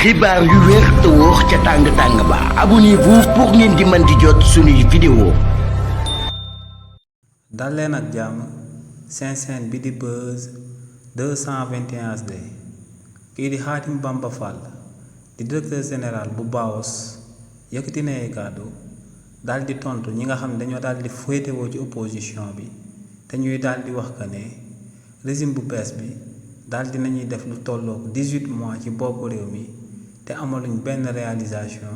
xibaar yu wér te wóor ca tàng-tàng ba abonnez-vous pour ngeen di mën di jot suñuy vidéo. dal leen ak jàmm seen chaîne bi di Buzz 221 HD kii di Khadim Bamba Fall di directeur général bu BAOS yëkkati na ay kàddu daal di tontu ñi nga xam ne dañoo daal di féetewoo ci opposition bi te ñuy daal di wax que ne régime bu bees bi daal di nañuy def lu tolloog 18 mois ci boppu réew mi te amaluñ benn réalisation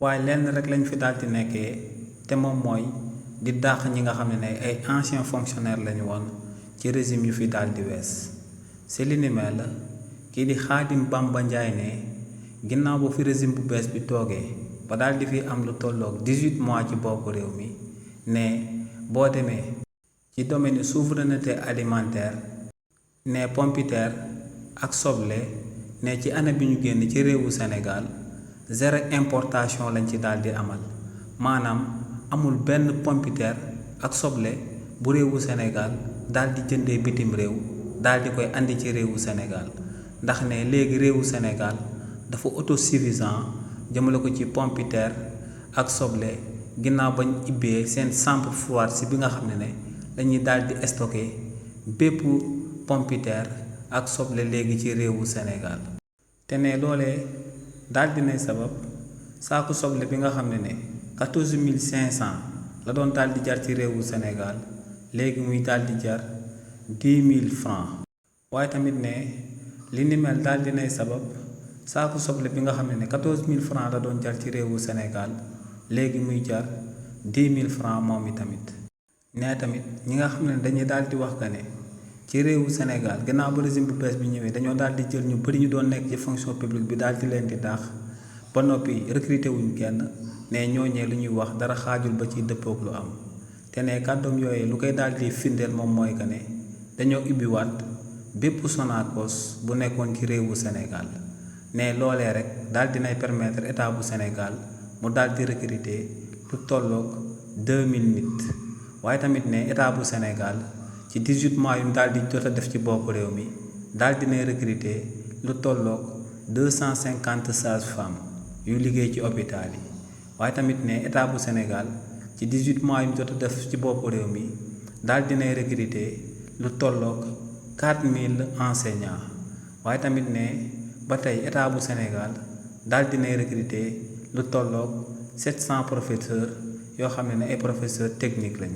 waaye lenn rek lañ fi daal di nekkee te moom mooy di dàq ñi nga xam ne ay anciens fonctionnaires lañu woon ci régime yu fi daal di wees si li ni mel kii di Khadim Bamba Ndiaye ne ginnaaw ba fi régime bu bees bi toogee ba daal di fi am lu tolloog 18 mois ci boppu réew mi ne boo demee ci domaine souveraineté alimentaire ne pompiteer ak soble ne ci année bi ñu génn ci réewu Sénégal zéro importation lañ ci daal di amal maanaam amul benn pompiteer ak soble bu réewu Sénégal daal di jëndee bitim réew daal di koy andi ci réewu Sénégal ndax ne léegi réewu Sénégal dafa autosuffisant jëmale ko ci pompiteer ak soble ginnaaw bañ ibbee seen centre foire si bi nga xam ne dañuy daal di stocké bépp pompiteer ak soble léegi ci réewu Sénégal te ne loolee daal dinay sabab saaku soble bi nga xam ne 14500 la doon daal di jar ci réewu Sénégal léegi muy daal di jar 10 000 francs waaye tamit ne li ni mel daal dinay sabab saaku soble bi nga xam ne 14000 francs la doon jar ci réewu Sénégal léegi muy jar 10 000 francs moom i tamit nee tamit ñi nga xam ne dañuy daal di wax que ne ci réewu Sénégal gannaaw ba régime bu bees bi ñëwee dañoo daal di jël ñu bëri ñu doon nekk ci fonction publique bi daal di leen di daax ba noppi recruter wuñ kenn ne ñooñee lu ñuy wax dara xaajul ba ci dëppoog lu am te ne kàddoom yooyu lu koy daal di firndeel moom mooy que ne dañoo ubbiwaat bépp Sonacos bu nekkoon ci réewu Sénégal ne loolee rek daal dinay permettre état bu Sénégal mu daal di recruter lu tolloog 2000 nit waaye tamit ne état bu Sénégal ci 18 mois yu mu daal di jot a def ci bopp réew mi daal dinay recruter lu tolloog 250 sages-femmes yu liggéey ci hôpital yi waaye tamit ne état bu Sénégal ci 18 mois yu mu jot a def ci bopp réew mi daal dinay recruter lu tolloog 4000 enseignants waaye tamit ne ba tey état bu Sénégal daal dinay recruter lu tolloog 700 professeurs yoo xam ne ay professeurs techniques lañ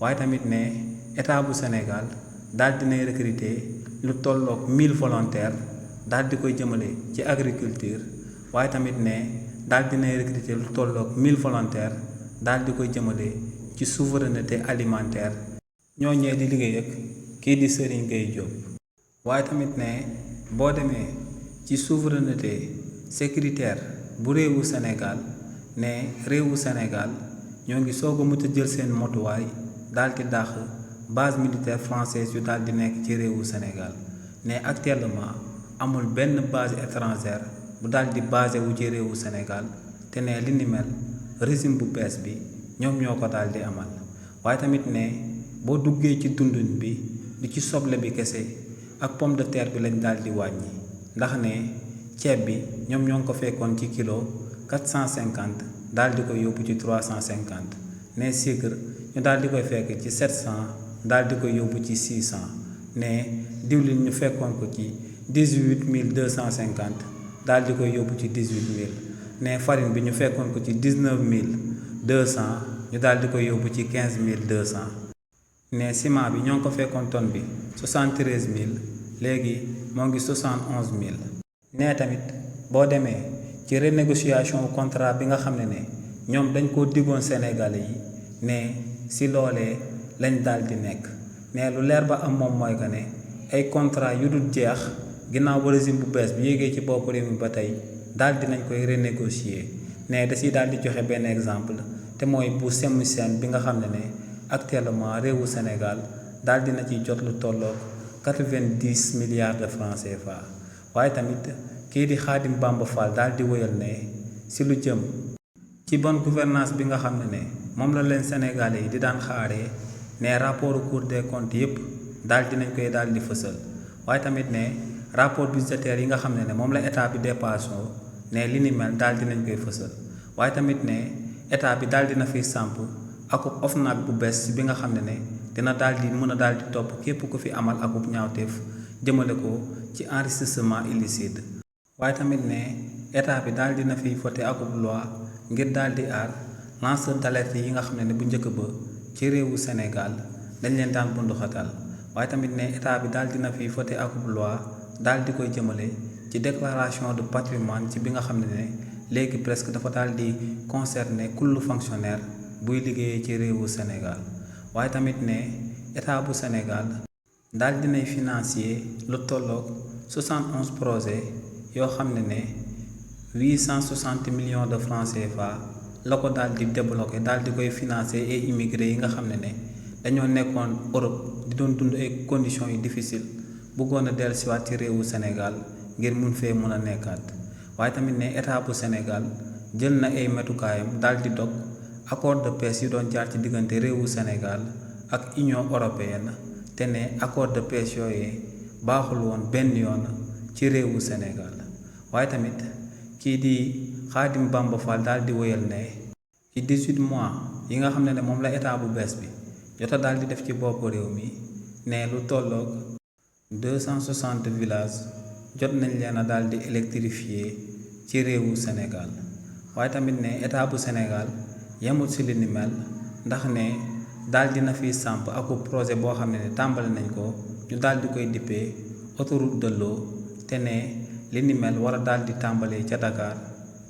waaye tamit ne état bu Sénégal daal dinay recruter lu tolloog 1000 volontaires daal di koy jëmale ci agriculture waaye tamit ne daal dinay recruter lu tolloog 1000 volontaires daal di koy jëmale ci souveraineté alimentaire ñooñee di liggéey ak kii di Serigne Gueye Diop waaye tamit ne boo demee ci souveraineté sécuritaire bu réewu Sénégal ne réewu Sénégal ñoo ngi soog a mën a jël seen motuwaay daal di dàq base militaire française yu daal di nekk ci réewu Sénégal ne actuellement amul benn base étrangère bu daal di basé wu ci réewu Sénégal te ne li ni mel régime bu bees bi ñoom ñoo ko daal di amal waaye tamit ne boo duggee ci dundun bi di ci soble bi kese ak pomme de terre bi lañ daal di wàññi ndax ne ceeb bi ñoom ñoo ngi ko fekkoon ci kilo 450 daal di koy yóbbu ci 350 ne sucre ñu daal di koy fekk ci 700 daal di koy yóbbu ci 600 ne diwlin ñu fekkoon ko ci 18250 daal di koy yóbbu ci 18000 ne farine bi ñu fekkoon ko ci 19200 ñu daal di koy yóbbu ci 15200 ne ciment bi ñoo ngi ko fekkoon tonne bi 73000 léegi moo ngi 71000 ne tamit boo demee ci renégociation contrat bi nga xam ne ñoom dañ koo diggoon Sénégalais yi ne si loolee lañ daal di nekk ne lu leer ba am moom mooy que ne ay contrat yu dul jeex ginnaaw ba régime bu bees bi yéegee ci bopp réew mi ba tey daal di nañ koy renégocier ne da si daal di joxe benn exemple te mooy bu SEMISEN bi nga xam ne actuellement réewu Sénégal daal dina ciy jot lu tolloog 90 milliards de francs CFA waaye tamit kii di Khadim Bamba Fall daal di wëyal ne si lu jëm ci bonne gouvernance bi nga xam ne moom la leen Sénégalais yi di daan xaaree ne rapport Cour des comptes yépp daal dinañ koy daal di fësal waaye tamit ne rapport budgétaire yi nga xam ne moom la état bi dépassé ne li ni mel daal dinañ koy fësal waaye tamit ne état bi daal dina fiy samp akub OFNAC bu bees bi nga xam ne dina daal di mën a daal di topp képp ku fi amal akub ñaawteef jëmale ko ci enrichissement illicite waaye tamit ne état bi daal dina fiy voté akub loi ngir daal di aar lanceur d'alerte yi nga xam ne bu njëkk ba ci réewu Sénégal dañ leen daan bunduxatal waaye tamit ne état bi daal dina fiy voté akub loi daal di koy jëmale ci déclaration de patrimoine ci bi nga xam ne léegi presque dafa daal di concerner kullu fonctionnaire buy liggéeyee ci réewu Sénégal waaye tamit ne état bu Sénégal daal dinay financier lu tolloog 71 projets yoo xam ne 860 millions de francs CFA la ko daal di débloqué daal di koy financer ay immigrés yi nga xam ne dañoo nekkoon Europe di doon dund ay conditions yu difficile bëggoon a dellusiwaat ci réewu Sénégal ngir mun fee mun a nekkaat waaye tamit ne état bu Sénégal jël na ay metukaayam daal di dog accord de pêche yi doon jaar ci diggante réewu Sénégal ak Union européenne te ne accord de pêche yooyee baaxul woon benn yoon ci réewu Sénégal waaye tamit kii di Khadim Bamba Fall daal di wéyal ne ci 18 mois yi nga xam ne moom la état bu bees bi jota daal di def ci bopp réew mi ne lu tolloog 260 villages jot nañ leen a daal di électrifier ci réewu Sénégal waaye tamit ne état bu Sénégal yemul ci li ni mel ndax ne daal dina fi samp aku projet boo xam ne tàmbali nañ ko ñu daal di koy dippee autoroute de l'eau te ne li ni mel war a daal di tàmbalee ca Dakar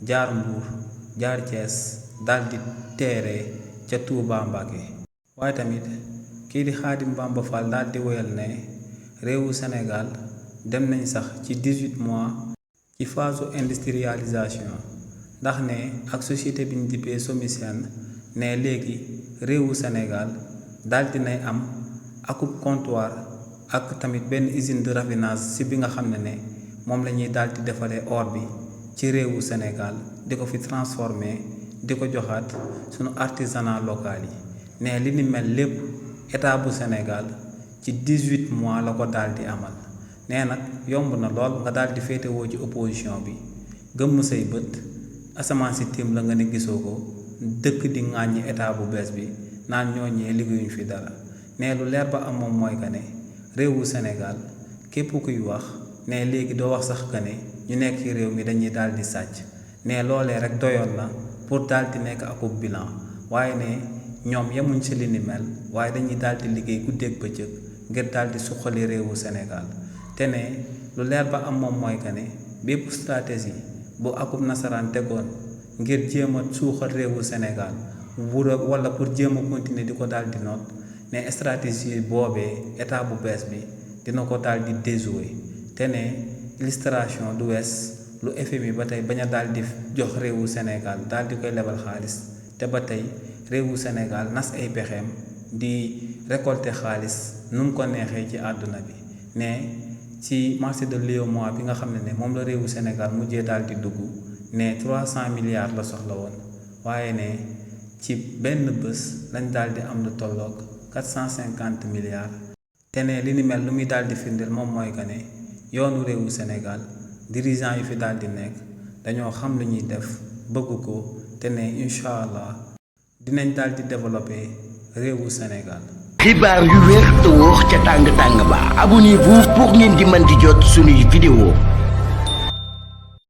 jaar Mbour jaar Thiès daal di teere ca Touba Mbacké waaye tamit kii di Khadim Bamba Fall daal di woyal ne réewu Sénégal dem nañ sax ci 18 mois ci phase industrialisation ndax ne ak société bi ñu dippee SOMISEN ne léegi réewu Sénégal daal dinay am akub comptoir ak tamit benn usine de raffinage ci bi nga xam ne moom la ñuy daal di defaree or bi ci réewu Sénégal di ko fi transformer di ko joxaat sunu artisanat local yi ne li ni mel lépp état bu Sénégal ci 18 mois la ko daal di amal nee nag yomb na lool nga daal di féetewoo ci opposition bi gëmm say bët asamaan si tiim la nga ne gisoo ko dëkk di ŋàññi état bu bees bi naan ñooñee liggéeyuñ fi dara ne lu leer ba am moom mooy que ne réewu Sénégal képp kuy wax ne léegi doo wax sax que ne ñu nekk ci réew mi dañuy daal di sàcc ne loolee rek doyoon na pour daal di nekk akub bilan waaye ne ñoom yemuñ ci li ni mel waaye dañuy daal di liggéey guddeeg bëccëg ngir daal di suqali réewu Sénégal te ne lu leer ba am moom mooy que ne bépp stratégie bu akub nasaraan tegoon ngir jéem a suuxal réewu Sénégal wala pour jéem a continuer di ko daal di noot ne stratégie boobee état bu bees bi dina ko daal di déjouer te ne illustration du wees lu FMI ba tey bañ a daal di jox réewu Sénégal daal di koy lebal xaalis te ba tey réewu Sénégal nas ay pexeem di récolter xaalis nu mu ko neexee ci àdduna bi ne ci marché de l'UEMOA bi nga xam ne moom la réewu Sénégal mujjee daal di dugg ne 300 milliards la soxla woon waaye ne ci benn bés lañ daal di am lu tolloog 450 milliards te ne li ni mel lu muy daal di firndeel moom mooy que ne yoonu réewu Sénégal dirigeant yu fi daal di nekk dañoo xam lu ñuy def bëgg ko te ne incha allah dinañ daal di développer réewu Sénégal. xibaar yu wér te wóor ca tàng tàng ba abonnez-vous pour ngeen di mën di jot sunuy vidéo